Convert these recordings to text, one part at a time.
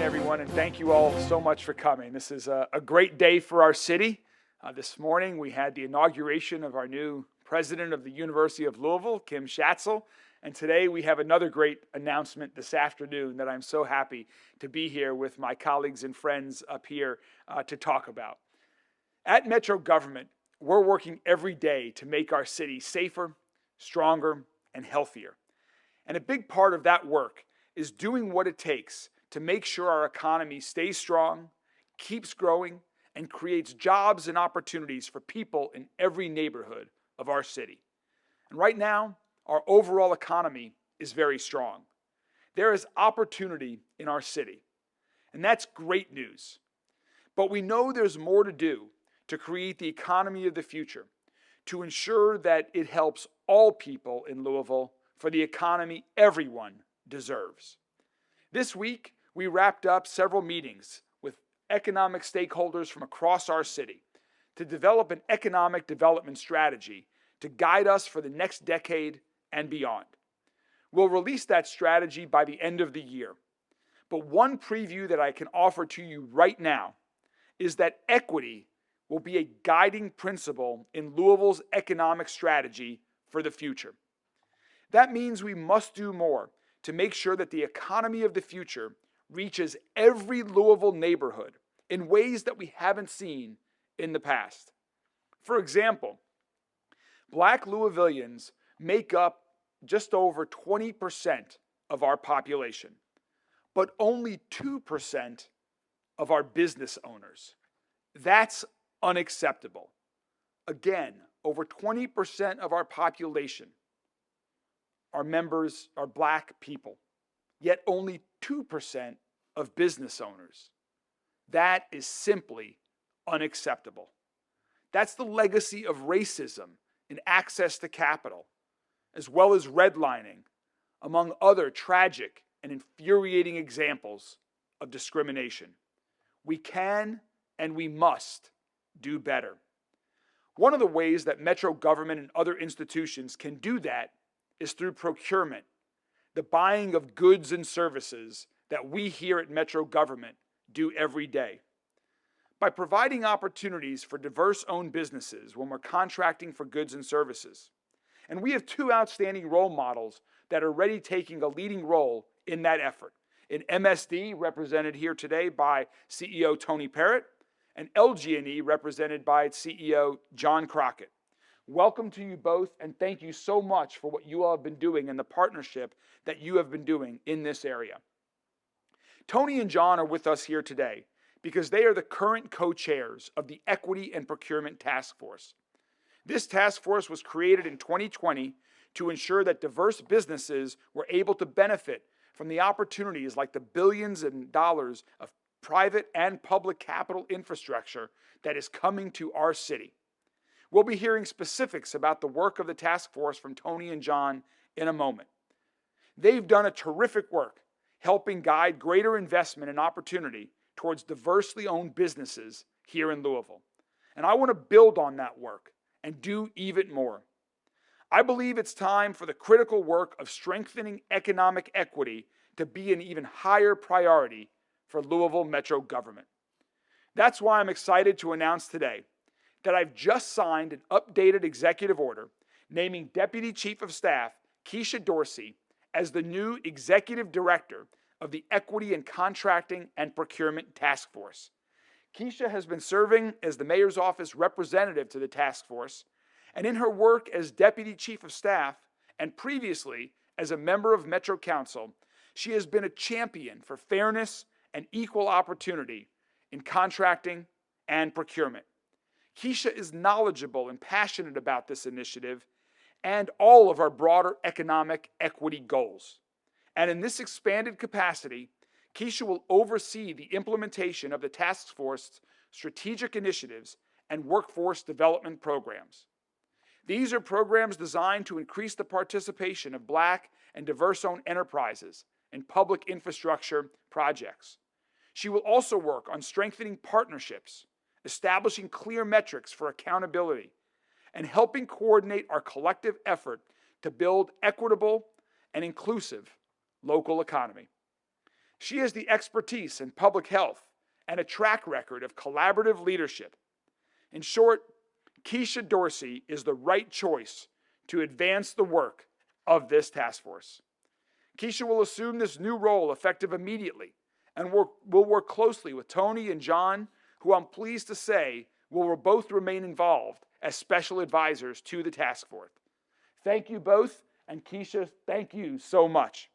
everyone, and thank you all so much for coming. This is a great day for our city. This morning, we had the inauguration of our new president of the University of Louisville, Kim Schatzel, and today we have another great announcement this afternoon that I'm so happy to be here with my colleagues and friends up here to talk about. At Metro Government, we're working every day to make our city safer, stronger, and healthier. And a big part of that work is doing what it takes to make sure our economy stays strong, keeps growing, and creates jobs and opportunities for people in every neighborhood of our city. And right now, our overall economy is very strong. There is opportunity in our city, and that's great news. But we know there's more to do to create the economy of the future, to ensure that it helps all people in Louisville for the economy everyone deserves. This week, we wrapped up several meetings with economic stakeholders from across our city to develop an economic development strategy to guide us for the next decade and beyond. We'll release that strategy by the end of the year. But one preview that I can offer to you right now is that equity will be a guiding principle in Louisville's economic strategy for the future. That means we must do more to make sure that the economy of the future reaches every Louisville neighborhood in ways that we haven't seen in the past. For example, Black Louisvillians make up just over 20% of our population, but only 2% of our business owners. That's unacceptable. Again, over 20% of our population are members, are Black people, yet only 2% of business owners. That is simply unacceptable. That's the legacy of racism in access to capital, as well as redlining, among other tragic and infuriating examples of discrimination. We can and we must do better. One of the ways that Metro government and other institutions can do that is through procurement, the buying of goods and services that we here at Metro government do every day. By providing opportunities for diverse-owned businesses when we're contracting for goods and services. And we have two outstanding role models that are already taking a leading role in that effort. In MSD, represented here today by CEO Tony Parrott, and LG&E, represented by its CEO John Crockett. Welcome to you both, and thank you so much for what you all have been doing and the partnership that you have been doing in this area. Tony and John are with us here today because they are the current co-chairs of the Equity and Procurement Task Force. This task force was created in 2020 to ensure that diverse businesses were able to benefit from the opportunities like the billions of dollars of private and public capital infrastructure that is coming to our city. We'll be hearing specifics about the work of the task force from Tony and John in a moment. They've done a terrific work helping guide greater investment and opportunity towards diversely owned businesses here in Louisville. And I want to build on that work and do even more. I believe it's time for the critical work of strengthening economic equity to be an even higher priority for Louisville Metro government. That's why I'm excited to announce today that I've just signed an updated executive order naming Deputy Chief of Staff Keisha Dorsey as the new Executive Director of the Equity and Contracting and Procurement Task Force. Keisha has been serving as the Mayor's Office representative to the task force, and in her work as Deputy Chief of Staff and previously as a member of Metro Council, she has been a champion for fairness and equal opportunity in contracting and procurement. Keisha is knowledgeable and passionate about this initiative and all of our broader economic equity goals. And in this expanded capacity, Keisha will oversee the implementation of the task force's strategic initiatives and workforce development programs. These are programs designed to increase the participation of Black and diverse-owned enterprises in public infrastructure projects. She will also work on strengthening partnerships, establishing clear metrics for accountability, and helping coordinate our collective effort to build equitable and inclusive local economy. She has the expertise in public health and a track record of collaborative leadership. In short, Keisha Dorsey is the right choice to advance the work of this task force. Keisha will assume this new role effective immediately and will work closely with Tony and John, who I'm pleased to say will both remain involved as special advisors to the task force. Thank you both, and Keisha, thank you so much.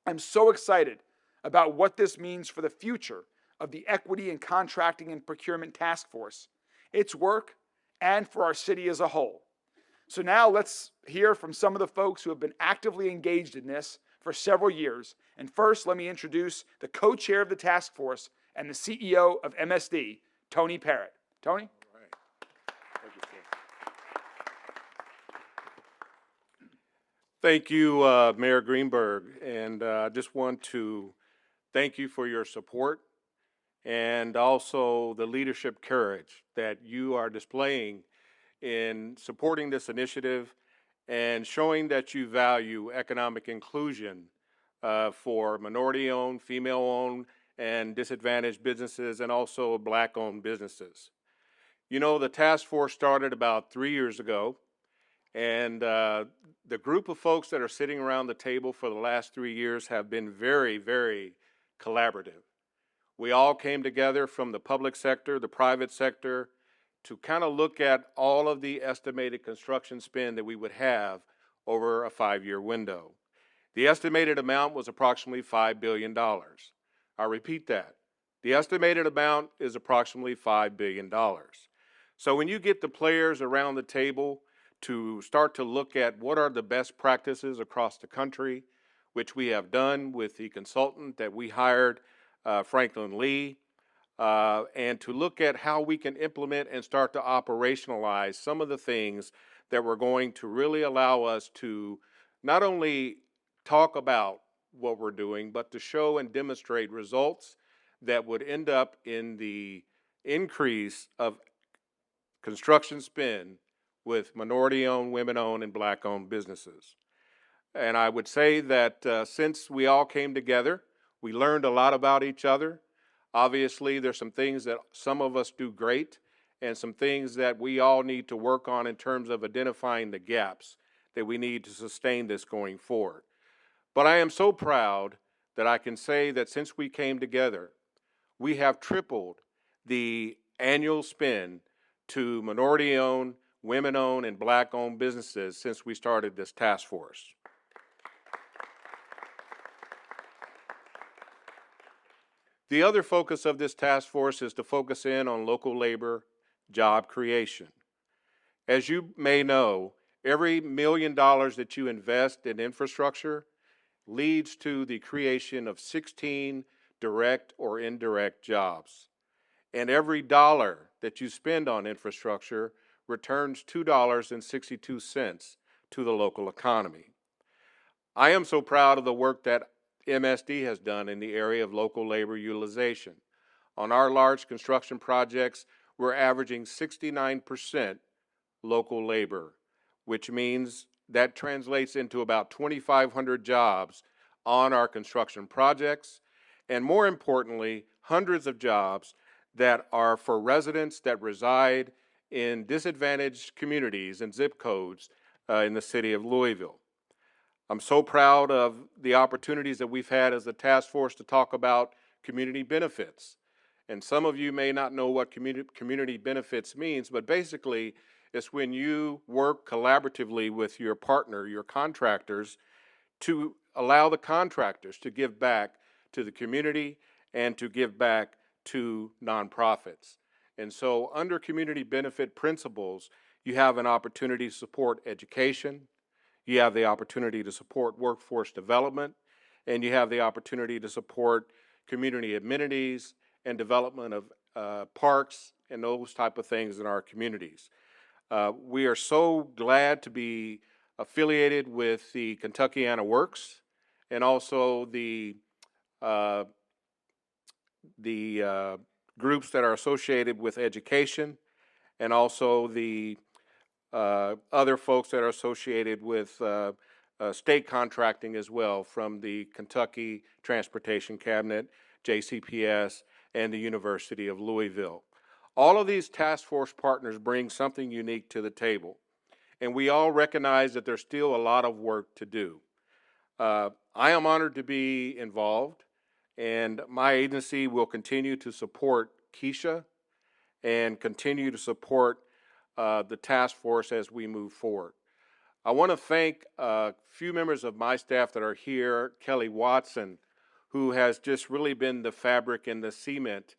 I'm so excited about what this means for the future of the Equity and Contracting and Procurement Task Force, its work, and for our city as a whole. So now let's hear from some of the folks who have been actively engaged in this for several years. And first, let me introduce the co-chair of the task force and the CEO of MSD, Tony Parrott. Tony? All right. Thank you, sir. Thank you, Mayor Greenberg. And I just want to thank you for your support and also the leadership courage that you are displaying in supporting this initiative and showing that you value economic inclusion for minority-owned, female-owned, and disadvantaged businesses, and also black-owned businesses. You know, the task force started about 3 years ago, and the group of folks that are sitting around the table for the last 3 years have been very, very collaborative. We all came together from the public sector, the private sector, to kind of look at all of the estimated construction spend that we would have over a 5-year window. The estimated amount was approximately $5 billion. I'll repeat that. The estimated amount is approximately $5 billion. So when you get the players around the table to start to look at what are the best practices across the country, which we have done with the consultant that we hired, Franklin Lee, and to look at how we can implement and start to operationalize some of the things that were going to really allow us to not only talk about what we're doing, but to show and demonstrate results that would end up in the increase of construction spend with minority-owned, women-owned, and black-owned businesses. And I would say that since we all came together, we learned a lot about each other. Obviously, there's some things that some of us do great and some things that we all need to work on in terms of identifying the gaps that we need to sustain this going forward. But I am so proud that I can say that since we came together, we have tripled the annual spend to minority-owned, women-owned, and black-owned businesses since we started this task force. The other focus of this task force is to focus in on local labor job creation. As you may know, every $1 million that you invest in infrastructure leads to the creation of 16 direct or indirect jobs. And every dollar that you spend on infrastructure returns $2.62 to the local economy. I am so proud of the work that MSD has done in the area of local labor utilization. On our large construction projects, we're averaging 69% local labor, which means that translates into about 2,500 jobs on our construction projects, and more importantly, hundreds of jobs that are for residents that reside in disadvantaged communities and zip codes in the city of Louisville. I'm so proud of the opportunities that we've had as a task force to talk about community benefits. And some of you may not know what community benefits means, but basically it's when you work collaboratively with your partner, your contractors, to allow the contractors to give back to the community and to give back to nonprofits. And so under community benefit principles, you have an opportunity to support education, you have the opportunity to support workforce development, and you have the opportunity to support community amenities and development of parks and those type of things in our communities. We are so glad to be affiliated with the Kentuckiana Works and also the groups that are associated with education, and also the other folks that are associated with state contracting as well from the Kentucky Transportation Cabinet, JCPS, and the University of Louisville. All of these task force partners bring something unique to the table, and we all recognize that there's still a lot of work to do. I am honored to be involved, and my agency will continue to support Keisha and continue to support the task force as we move forward. I want to thank a few members of my staff that are here. Kelly Watson, who has just really been the fabric and the cement.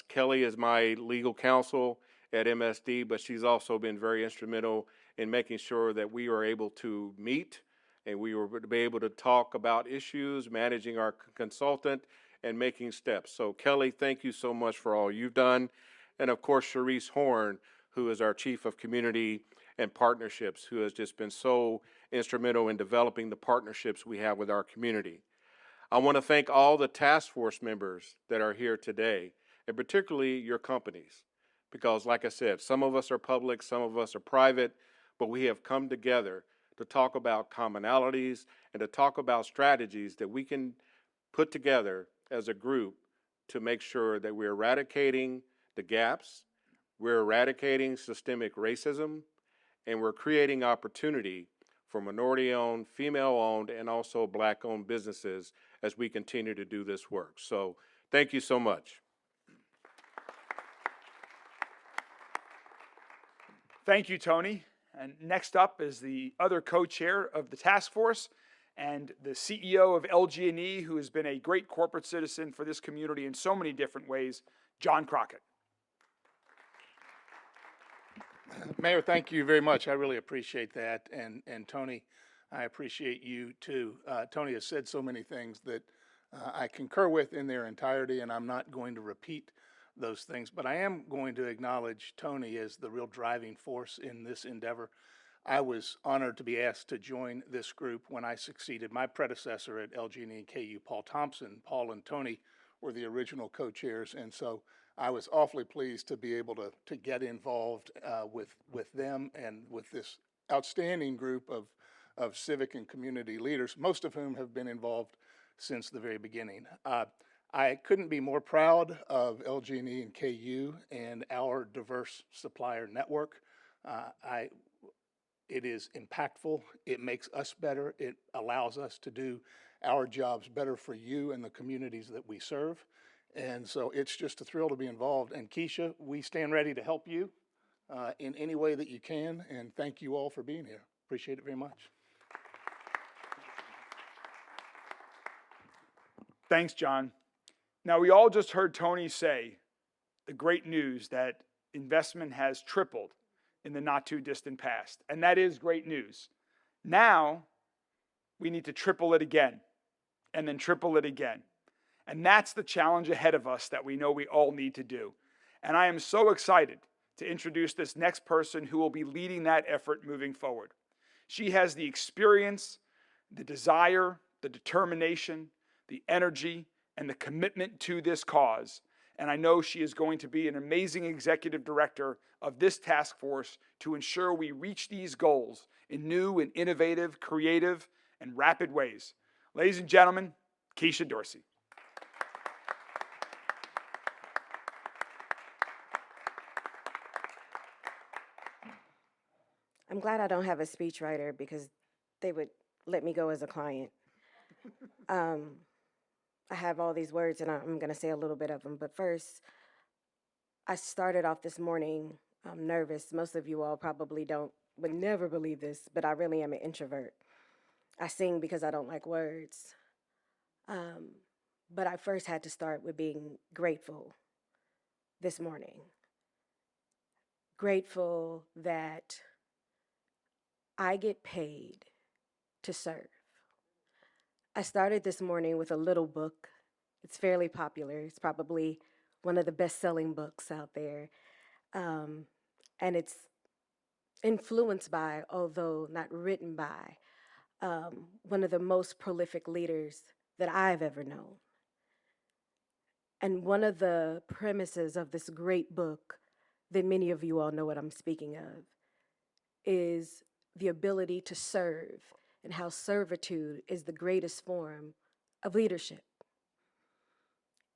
Kelly is my legal counsel at MSD, but she's also been very instrumental in making sure that we are able to meet and we were to be able to talk about issues, managing our consultant, and making steps. So Kelly, thank you so much for all you've done. And of course, Sharice Horn, who is our Chief of Community and Partnerships, who has just been so instrumental in developing the partnerships we have with our community. I want to thank all the task force members that are here today, and particularly your companies, because like I said, some of us are public, some of us are private, but we have come together to talk about commonalities and to talk about strategies that we can put together as a group to make sure that we're eradicating the gaps, we're eradicating systemic racism, and we're creating opportunity for minority-owned, female-owned, and also black-owned businesses as we continue to do this work. So thank you so much. Thank you, Tony. And next up is the other co-chair of the task force and the CEO of LG&E, who has been a great corporate citizen for this community in so many different ways, John Crockett. Mayor, thank you very much. I really appreciate that. And Tony, I appreciate you too. Tony has said so many things that I concur with in their entirety, and I'm not going to repeat those things, but I am going to acknowledge Tony as the real driving force in this endeavor. I was honored to be asked to join this group when I succeeded my predecessor at LG&E and KU, Paul Thompson. Paul and Tony were the original co-chairs, and so I was awfully pleased to be able to get involved with them and with this outstanding group of civic and community leaders, most of whom have been involved since the very beginning. I couldn't be more proud of LG&E and KU and our diverse supplier network. It is impactful. It makes us better. It allows us to do our jobs better for you and the communities that we serve. And so it's just a thrill to be involved. And Keisha, we stand ready to help you in any way that you can. And thank you all for being here. Appreciate it very much. Thanks, John. Now, we all just heard Tony say the great news that investment has tripled in the not too distant past. And that is great news. Now, we need to triple it again and then triple it again. And that's the challenge ahead of us that we know we all need to do. And I am so excited to introduce this next person who will be leading that effort moving forward. She has the experience, the desire, the determination, the energy, and the commitment to this cause. And I know she is going to be an amazing executive director of this task force to ensure we reach these goals in new and innovative, creative, and rapid ways. Ladies and gentlemen, Keisha Dorsey. I'm glad I don't have a speechwriter because they would let me go as a client. I have all these words and I'm going to say a little bit of them. But first, I started off this morning nervous. Most of you all probably would never believe this, but I really am an introvert. I sing because I don't like words. But I first had to start with being grateful this morning. Grateful that I get paid to serve. I started this morning with a little book. It's fairly popular. It's probably one of the best-selling books out there. And it's influenced by, although not written by, one of the most prolific leaders that I've ever known. And one of the premises of this great book that many of you all know what I'm speaking of is the ability to serve and how servitude is the greatest form of leadership.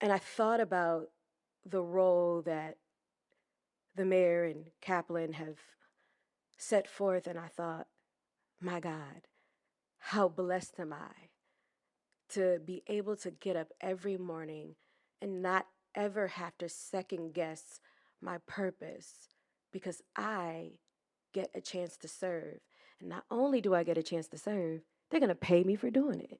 And I thought about the role that the mayor and Kaplan have set forth, and I thought, my God, how blessed am I to be able to get up every morning and not ever have to second guess my purpose because I get a chance to serve. And not only do I get a chance to serve, they're going to pay me for doing it.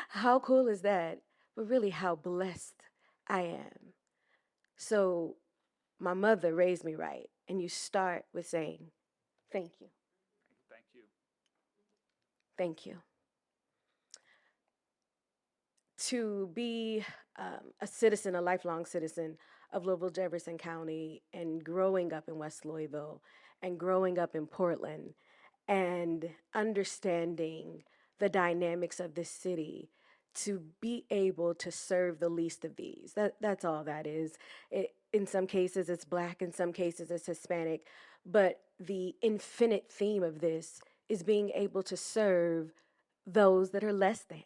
How cool is that? But really, how blessed I am. So, my mother raised me right, and you start with saying, thank you, Thank you. thank you. To be a citizen, a lifelong citizen of Louisville, Jefferson County, and growing up in West Louisville, and growing up in Portland, and understanding the dynamics of this city, to be able to serve the least of these. That's all that is. In some cases, it's Black, in some cases, it's Hispanic, but the infinite theme of this is being able to serve those that are less than.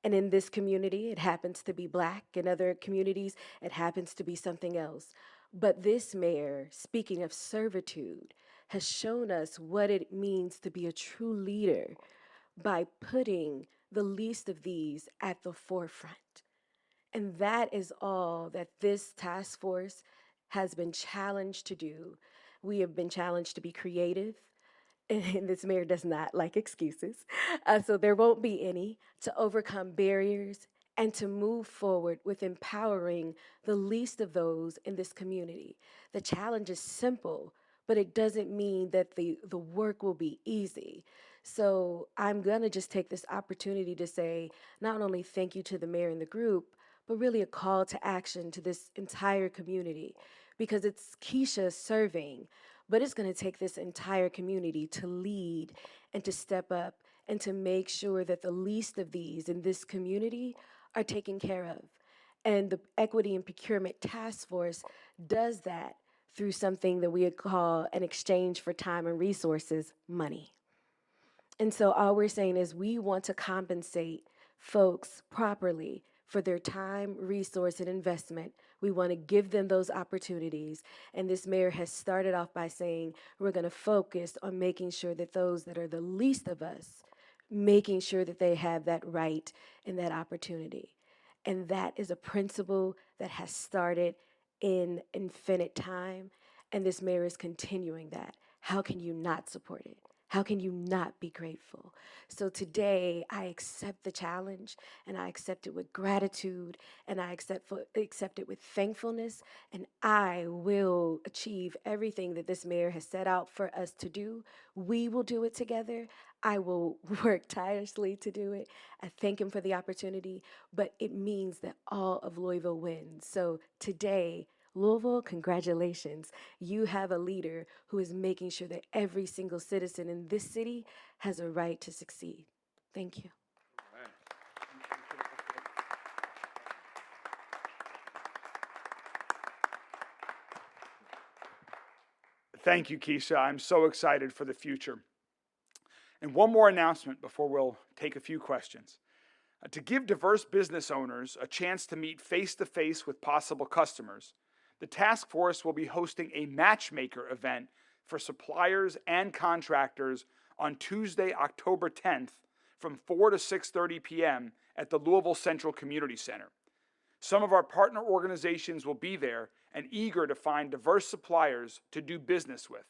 And in this community, it happens to be Black. In other communities, it happens to be something else. But this mayor, speaking of servitude, has shown us what it means to be a true leader by putting the least of these at the forefront. And that is all that this task force has been challenged to do. We have been challenged to be creative, and this mayor does not like excuses. So there won't be any, to overcome barriers and to move forward with empowering the least of those in this community. The challenge is simple, but it doesn't mean that the work will be easy. So I'm gonna just take this opportunity to say not only thank you to the mayor and the group, but really a call to action to this entire community, because it's Keisha serving, but it's going to take this entire community to lead and to step up and to make sure that the least of these in this community are taken care of. And the Equity and Procurement Task Force does that through something that we would call an exchange for time and resources, money. And so all we're saying is we want to compensate folks properly for their time, resource, and investment. We want to give them those opportunities. And this mayor has started off by saying we're going to focus on making sure that those that are the least of us, making sure that they have that right and that opportunity. And that is a principle that has started in infinite time. And this mayor is continuing that. How can you not support it? How can you not be grateful? So today, I accept the challenge, and I accept it with gratitude, and I accept it with thankfulness, and I will achieve everything that this mayor has set out for us to do. We will do it together. I will work tirelessly to do it. I thank him for the opportunity, but it means that all of Louisville wins. So today, Louisville, congratulations. You have a leader who is making sure that every single citizen in this city has a right to succeed. Thank you. Thank you, Keisha. I'm so excited for the future. And one more announcement before we'll take a few questions. To give diverse business owners a chance to meet face-to-face with possible customers, the task force will be hosting a matchmaker event for suppliers and contractors on Tuesday, October 10th from 4 to 6:30 p.m. at the Louisville Central Community Center. Some of our partner organizations will be there and eager to find diverse suppliers to do business with.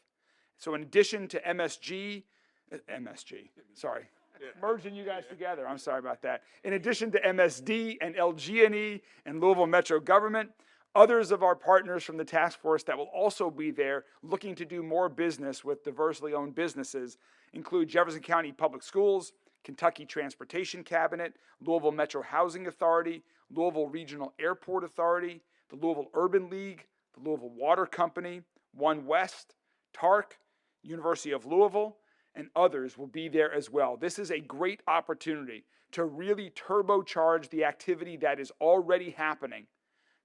So in addition to merging you guys together, I'm sorry about that. In addition to MSD and LG&E and Louisville Metro Government, others of our partners from the task force that will also be there looking to do more business with diversely owned businesses include Jefferson County Public Schools, Kentucky Transportation Cabinet, Louisville Metro Housing Authority, Louisville Regional Airport Authority, the Louisville Urban League, the Louisville Water Company, One West, TARC, University of Louisville, and others will be there as well. This is a great opportunity to really turbocharge the activity that is already happening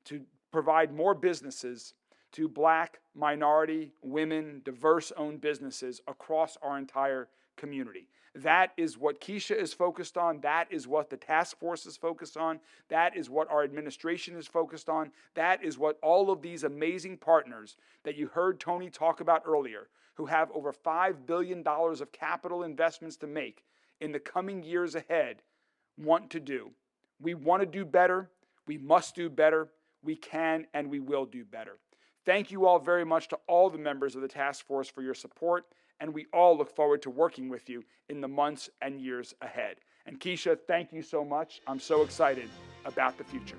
to provide more businesses to Black, minority, women, diverse-owned businesses across our entire community. That is what Keisha is focused on. That is what the task force is focused on. That is what our administration is focused on. That is what all of these amazing partners that you heard Tony talk about earlier, who have over $5 billion of capital investments to make in the coming years ahead, want to do. We want to do better. We must do better. We can and we will do better. Thank you all very much to all the members of the task force for your support, and we all look forward to working with you in the months and years ahead. And Keisha, thank you so much. I'm so excited about the future.